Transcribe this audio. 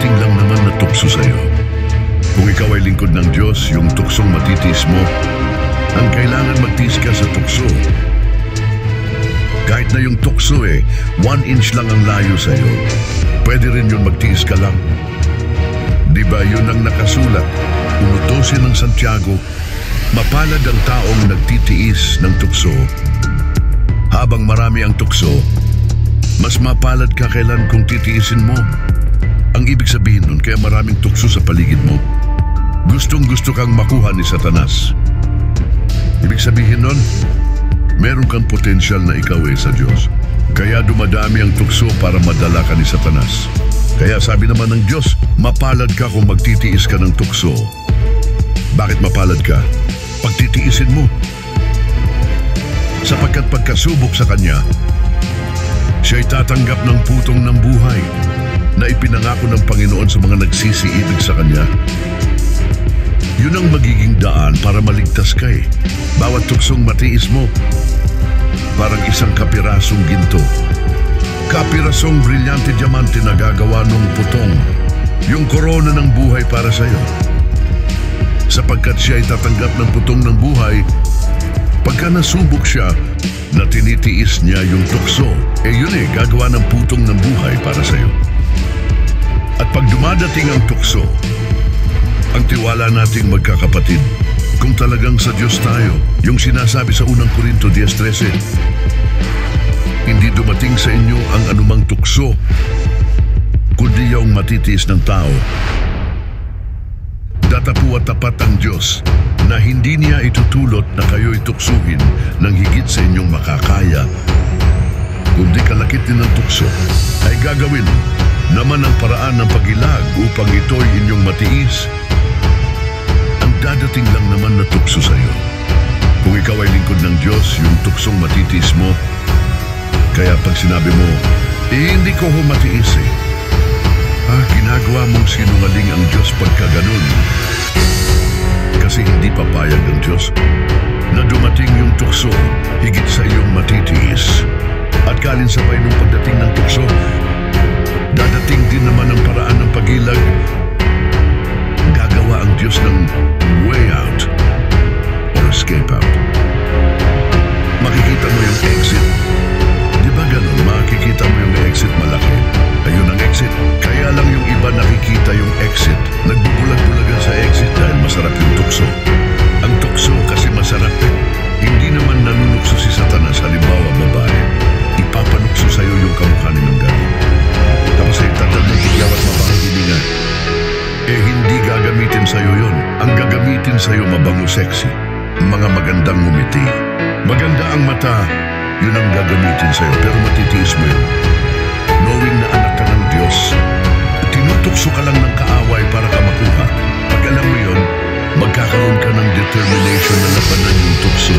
dadating lang naman na tukso sa'yo. Kung ikaw ay lingkod ng Diyos, yung tuksong matitiis mo, ang kailangan magtiis ka sa tukso. Kahit na yung tukso 1 inch lang ang layo sa'yo, pwede rin yun magtiis ka lang. Di ba yun ang nakasulat? Unutosin ng Santiago, mapalad ang taong nagtitiis ng tukso. Habang marami ang tukso, mas mapalad ka kailan kung titiisin mo. Ang ibig sabihin nun, kaya maraming tukso sa paligid mo, gustong-gusto kang makuha ni Satanas. Ibig sabihin nun, meron kang potensyal na ikaw sa Diyos. Kaya dumadami ang tukso para madala ka ni Satanas. Kaya sabi naman ng Diyos, mapalad ka kung magtitiis ka ng tukso. Bakit mapalad ka? Pagtitiisin mo. Sapagkat pagkasubok sa Kanya, siya'y tatanggap ng putong ng buhay na ipinangako ng Panginoon sa mga nagsisiibig sa Kanya. Yun ang magiging daan para maligtas ka Bawat tuksong matiis mo, parang isang kapirasong ginto. Kapirasong brilyante diamante na gagawa ng putong, yung korona ng buhay para sa'yo. Sapagkat siya ay tatanggap ng putong ng buhay, pagka nasubok siya na tinitiis niya yung tukso, yun gagawa ng putong ng buhay para sa'yo. At pag dumadating ang tukso, ang tiwala nating magkakapatid, kung talagang sa Diyos tayo, yung sinasabi sa unang Korinto 10:13, hindi dumating sa inyo ang anumang tukso, kundi yung matitiis ng tao. Datapu at tapat ang Diyos na hindi niya itutulot na kayo'y tuksuhin ng higit sa inyong makakaya. Kundi kalakit din ng tukso ay gagawin naman ang paraan ng pag-ilag upang ito'y inyong matiis. Ang dadating lang naman na tukso sa iyo. Kung ikaw ay lingkod ng Diyos, yung tuksong matitiis mo. Kaya pag sinabi mo, hindi ko matiis ginagawa mong sinungaling ang Diyos pagka ganun. Kasi hindi papayag ng Diyos na dumating yung tukso higit sa iyong matitiis. At kalinsabay nung pagdating ng tukso, dadating din naman ang paraan ng pag-ilag. Gagawa ang Diyos ng way out or escape out. Makikita mo yung exit. Di ba ganun? Makikita mo yung exit malaki. Ayun ang exit. Kaya lang yung iba nakikita yung exit. Nagbubulag-bulagan sa exit dahil masarap yung tukso. Ang tukso kasi masarap Hindi naman nanunukso si Satanas, halimbawa babae. Ipapanukso sa'yo yung kamukha ng galing. Tapos tatanong ikaw at mapakilingan. Hindi gagamitin sa'yo yun. Ang gagamitin sa'yo mabango sexy. Mga magandang ngumiti. Maganda ang mata, yun ang gagamitin sa'yo. Pero matitiis mo yun. Knowing na anak ka ng Diyos, tinutukso ka lang ng kaaway para ka makuha. Pag alam mo yun, magkakaroon ka ng determination na labanan yung tukso.